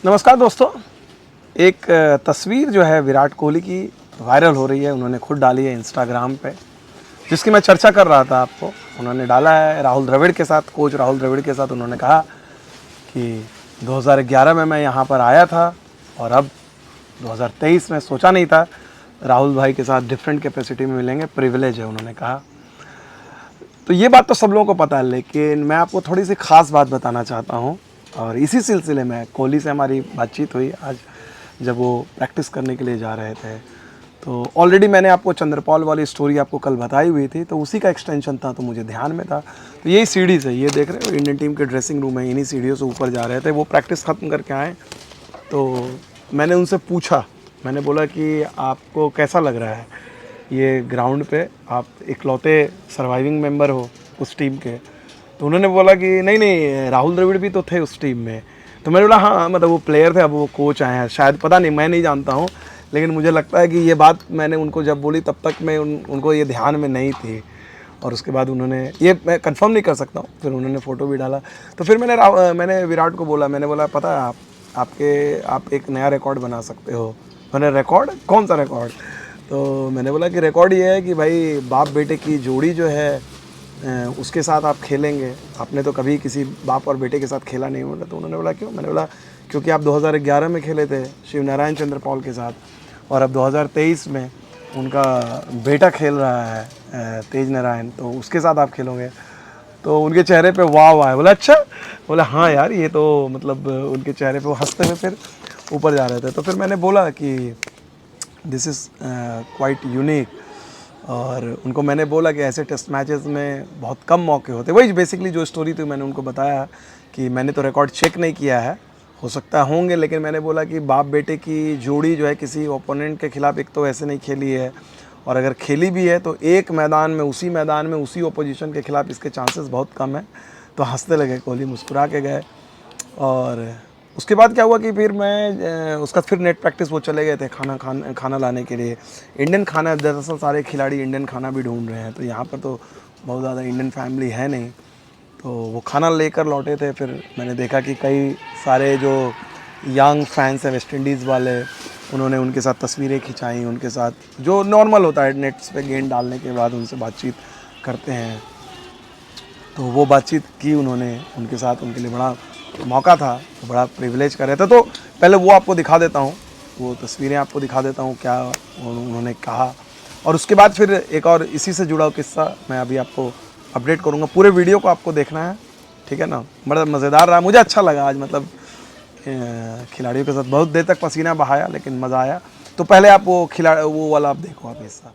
नमस्कार दोस्तों। एक तस्वीर जो है विराट कोहली की वायरल हो रही है, उन्होंने खुद डाली है इंस्टाग्राम पे, जिसकी मैं चर्चा कर रहा था आपको। उन्होंने डाला है राहुल द्रविड़ के साथ, कोच राहुल द्रविड़ के साथ। उन्होंने कहा कि 2011 में मैं यहाँ पर आया था और अब 2023 में सोचा नहीं था राहुल भाई के साथ डिफरेंट कैपेसिटी में मिलेंगे, प्रिविलेज है उन्होंने कहा। तो ये बात तो सब लोगों को पता है, लेकिन मैं आपको थोड़ी सी ख़ास बात बताना चाहता हूँ। और इसी सिलसिले में कोहली से हमारी बातचीत हुई आज, जब वो प्रैक्टिस करने के लिए जा रहे थे। तो ऑलरेडी मैंने आपको चंद्रपॉल वाली स्टोरी आपको कल बताई हुई थी, तो उसी का एक्सटेंशन था, तो मुझे ध्यान में था। तो यही सीढ़ी से, ये देख रहे हो इंडियन टीम के ड्रेसिंग रूम है, इन्हीं सीढ़ियों से ऊपर जा रहे थे। वो प्रैक्टिस ख़त्म करके आए, तो मैंने उनसे पूछा, मैंने बोला कि आपको कैसा लग रहा है ये ग्राउंड पे, आप इकलौते सर्वाइविंग मेंबर हो उस टीम के। तो उन्होंने बोला कि नहीं नहीं, राहुल द्रविड़ भी तो थे उस टीम में। तो मैंने बोला हाँ, मतलब वो प्लेयर थे, अब वो कोच आए हैं शायद, पता नहीं, मैं नहीं जानता हूँ। लेकिन मुझे लगता है कि ये बात मैंने उनको जब बोली तब तक मैं उनको ये ध्यान में नहीं थी। और उसके बाद उन्होंने, ये मैं कंफर्म नहीं कर सकता हूँ, फिर उन्होंने फ़ोटो भी डाला। तो फिर मैंने विराट को बोला, मैंने बोला पता है आप एक नया रिकॉर्ड बना सकते हो। मैंने रिकॉर्ड, कौन सा रिकॉर्ड? तो मैंने बोला कि रिकॉर्ड ये है कि भाई बाप बेटे की जोड़ी जो है उसके साथ आप खेलेंगे। आपने तो कभी किसी बाप और बेटे के साथ खेला नहीं होगा। तो उन्होंने बोला क्यों? मैंने बोला क्योंकि आप 2011 में खेले थे शिव नारायण चंद्रपॉल के साथ, और अब 2023 में उनका बेटा खेल रहा है तेज नारायण, तो उसके साथ आप खेलोगे। तो उनके चेहरे पे वाव आया। बोला अच्छा? बोला हाँ यार, ये तो मतलब उनके चेहरे पे वो हंसते हुए फिर ऊपर जा रहे थे। तो फिर मैंने बोला कि दिस इज़ क्वाइट यूनिक। और उनको मैंने बोला कि ऐसे टेस्ट मैचेस में बहुत कम मौके होते, वही बेसिकली जो स्टोरी थी मैंने उनको बताया कि मैंने तो रिकॉर्ड चेक नहीं किया है, हो सकता होंगे, लेकिन मैंने बोला कि बाप बेटे की जोड़ी जो है किसी ओपोनेंट के खिलाफ एक तो ऐसे नहीं खेली है, और अगर खेली भी है तो एक मैदान में, उसी मैदान में, उसी ओपोजिशन के खिलाफ इसके चांसेस बहुत कम है। तो हंसते लगे कोहली, मुस्कुरा के गए। और उसके बाद क्या हुआ कि फिर मैं उसका फिर नेट प्रैक्टिस वो चले गए थे खाना लाने के लिए। इंडियन खाना, दरअसल सारे खिलाड़ी इंडियन खाना भी ढूंढ रहे हैं, तो यहाँ पर तो बहुत ज़्यादा इंडियन फैमिली है नहीं, तो वो खाना लेकर लौटे थे। फिर मैंने देखा कि कई सारे जो यंग फैंस हैं वेस्ट इंडीज़ वाले, उन्होंने उनके साथ तस्वीरें खिंचाई, उनके साथ जो नॉर्मल होता है नेट्स पे गेंद डालने के बाद उनसे बातचीत करते हैं, तो वो बातचीत की उन्होंने उनके साथ। उनके लिए बड़ा मौका था, तो बड़ा प्रिविलेज कर रहे थे। तो पहले वो आपको दिखा देता हूँ, वो तस्वीरें आपको दिखा देता हूँ क्या उन्होंने कहा। और उसके बाद फिर एक और इसी से जुड़ा किस्सा मैं अभी आपको अपडेट करूँगा। पूरे वीडियो को आपको देखना है, ठीक है ना? बड़ा मज़ेदार रहा, मुझे अच्छा लगा आज, मतलब खिलाड़ियों के साथ बहुत देर तक पसीना बहाया, लेकिन मज़ा आया। तो पहले आप वो वाला आप देखो, आप हिस्सा।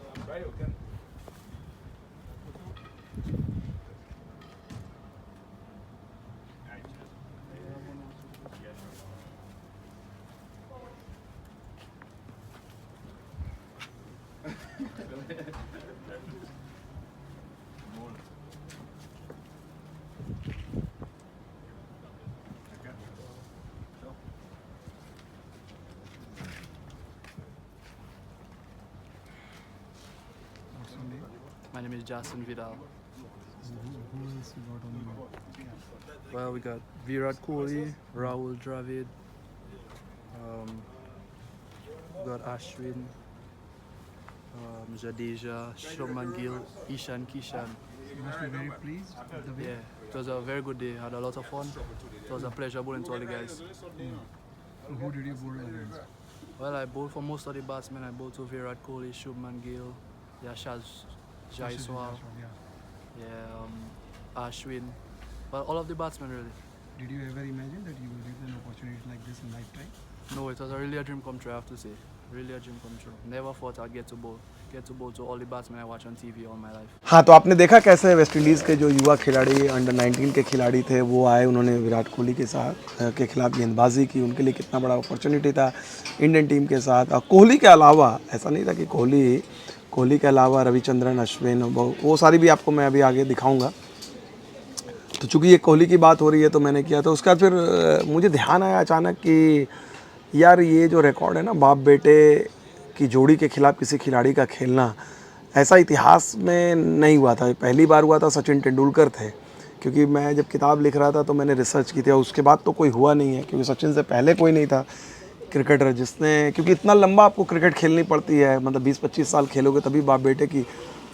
My name is Justin Vidal. Who else you got on your? Well, we got Virat Kohli, Rahul Dravid, we got Ashwin, Jadeja, Shubman Gill, Ishan Kishan. You must be very pleased with the way. Yeah, it was a very good day. Had a lot of fun. It was a pleasure bowling to all the guys. Who did you bowl against? Well, I bowled for most of the batsmen. I bowled to Virat Kohli, Shubman Gill, Yashas Jaiswal, Ashwin. Well, all of the batsmen really. Did you ever imagine that you will get an opportunity like this in lifetime? No, it was really a dream come true, I have to say. Really a dream come true. Never thought I'd get to bowl to all the batsmen I watch on TV all my life. हाँ, तो आपने देखा कैसे West Indies के जो युवा खिलाड़ी, under 19 के खिलाड़ी थे, वो आए, उन्होंने विराट कोहली के साथ के खिलाफ गेंदबाजी की। उनके लिए कितना बड़ा अपॉर्चुनिटी था इंडियन टीम के साथ। और कोहली के अलावा ऐसा नहीं था कि कोहली के अलावा रविचंद्रन अश्विन, वो सारी भी आपको मैं अभी आगे दिखाऊंगा। तो चूँकि ये कोहली की बात हो रही है तो मैंने किया। तो उसके बाद फिर मुझे ध्यान आया अचानक कि यार ये जो रिकॉर्ड है ना, बाप बेटे की जोड़ी के खिलाफ किसी खिलाड़ी का खेलना, ऐसा इतिहास में नहीं हुआ था। पहली बार हुआ था, सचिन तेंदुलकर थे क्योंकि मैं जब किताब लिख रहा था तो मैंने रिसर्च की थी और उसके बाद तो कोई हुआ नहीं है, क्योंकि सचिन से पहले कोई नहीं था क्रिकेटर जिसने, क्योंकि इतना लंबा आपको क्रिकेट खेलनी पड़ती है, मतलब 20-25 साल खेलोगे तभी बाप बेटे की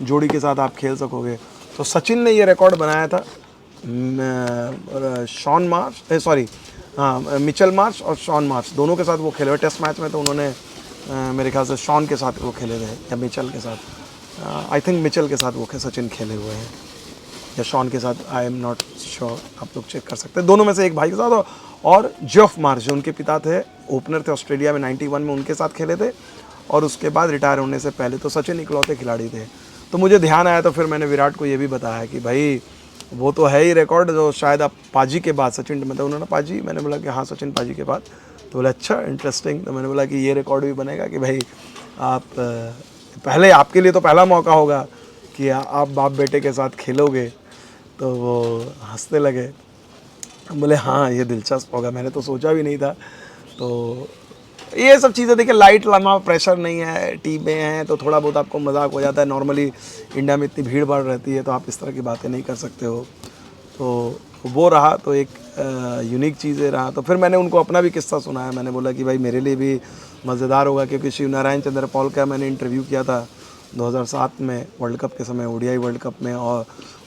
जोड़ी के साथ आप खेल सकोगे। तो सचिन ने ये रिकॉर्ड बनाया था शॉन मार्श, सॉरी हाँ मिचेल मार्श और शॉन मार्श दोनों के साथ वो खेले हुए। टेस्ट मैच में तो उन्होंने मेरे ख्याल से शॉन के साथ वो खेले थे या मिचेल के साथ, आई थिंक मिचेल के साथ वो सचिन खेले हुए हैं या शॉन के साथ, आई एम नॉट श्योर, आप लोग चेक कर सकते हैं। दोनों में से एक भाई के साथ। और जेफ मार्श जो उनके पिता थे, ओपनर थे ऑस्ट्रेलिया में 91 में, उनके साथ खेले थे और उसके बाद रिटायर होने से पहले तो सचिन इकलौते खिलाड़ी थे। तो मुझे ध्यान आया तो फिर मैंने विराट को ये भी बताया कि भाई वो तो है ही रिकॉर्ड जो शायद आप पाजी के बाद, सचिन मतलब उन्होंने पाजी, मैंने बोला कि हाँ सचिन पाजी के बाद। तो बोला अच्छा इंटरेस्टिंग। तो मैंने बोला कि ये रिकॉर्ड भी बनेगा कि भाई आप पहले, आपके लिए तो पहला मौका होगा कि आप बाप बेटे के साथ खेलोगे। तो वो हंसने लगे, बोले हाँ ये दिलचस्प होगा, मैंने तो सोचा भी नहीं था। तो ये सब चीज़ें देखिए, लाइट लम्हा, प्रेशर नहीं है, टीमें हैं तो थोड़ा बहुत आपको मजाक हो जाता है। नॉर्मली इंडिया में इतनी भीड़ भाड़ रहती है तो आप इस तरह की बातें नहीं कर सकते हो। तो वो रहा, तो एक यूनिक चीज़ें रहा। तो फिर मैंने उनको अपना भी किस्सा सुनाया। मैंने बोला कि भाई मेरे लिए भी मज़ेदार होगा, क्योंकि शिव नारायण चंद्रपॉल का मैंने इंटरव्यू किया था 2007 में वर्ल्ड कप के समय, ओडीआई वर्ल्ड कप में, और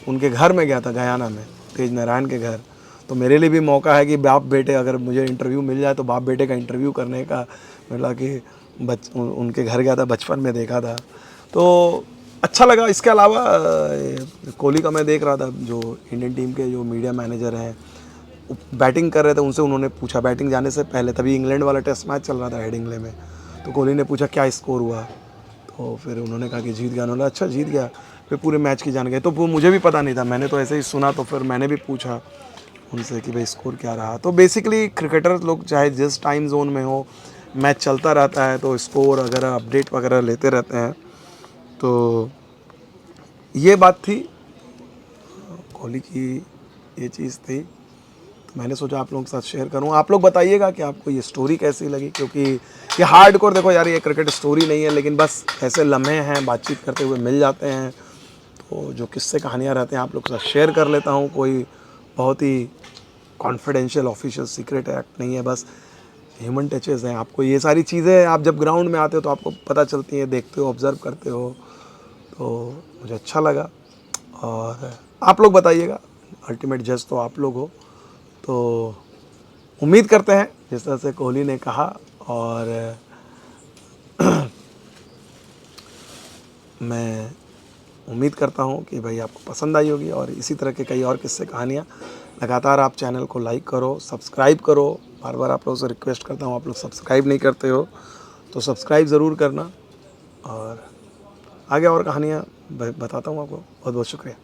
उनके घर में गया था गयाना में, तेज नारायण के घर। तो मेरे लिए भी मौका है कि बाप बेटे, अगर मुझे इंटरव्यू मिल जाए तो बाप बेटे का इंटरव्यू करने का। मतलब कि उनके घर गया था, बचपन में देखा था तो अच्छा लगा। इसके अलावा कोहली का मैं देख रहा था, जो इंडियन टीम के जो मीडिया मैनेजर हैं बैटिंग कर रहे थे, उनसे उन्होंने पूछा बैटिंग जाने से पहले, तभी इंग्लैंड वाला टेस्ट मैच चल रहा था हेडिंग्ले में। तो कोहली ने पूछा क्या स्कोर हुआ, तो फिर उन्होंने कहा कि जीत गया। उन्होंने अच्छा जीत गया, फिर पूरे मैच की जान गए। तो वो मुझे भी पता नहीं था, मैंने तो ऐसे ही सुना। तो फिर मैंने भी पूछा उनसे कि भाई स्कोर क्या रहा। तो बेसिकली क्रिकेटर लोग चाहे जिस टाइम जोन में हो, मैच चलता रहता है तो स्कोर वगैरह अपडेट वगैरह लेते रहते हैं। तो ये बात थी, कोहली की ये चीज़ थी, तो मैंने सोचा आप लोगों के साथ शेयर करूं। आप लोग बताइएगा कि आपको ये स्टोरी कैसी लगी, क्योंकि ये हार्डकोर, देखो यार ये क्रिकेट स्टोरी नहीं है, लेकिन बस ऐसे लम्हे हैं, बातचीत करते हुए मिल जाते हैं। तो जो किस्से कहानियाँ रहते हैं आप लोग के साथ शेयर कर लेता हूँ। कोई बहुत ही कॉन्फिडेंशियल ऑफिशियल सीक्रेट एक्ट नहीं है, बस ह्यूमन टचेज़ हैं। आपको ये सारी चीज़ें आप जब ग्राउंड में आते हो तो आपको पता चलती हैं, देखते हो, ऑब्ज़र्व करते हो। तो मुझे अच्छा लगा, और आप लोग बताइएगा, अल्टीमेट जज तो आप लोग हो। तो उम्मीद करते हैं जिस तरह से कोहली ने कहा, और मैं उम्मीद करता हूँ कि भाई आपको पसंद आई होगी, और इसी तरह के कई और किस्से कहानियाँ लगातार आप चैनल को लाइक करो, सब्सक्राइब करो। बार बार आप लोगों से रिक्वेस्ट करता हूँ, आप लोग सब्सक्राइब नहीं करते हो तो सब्सक्राइब ज़रूर करना, और आगे और कहानियाँ बताता हूँ आपको। बहुत बहुत शुक्रिया।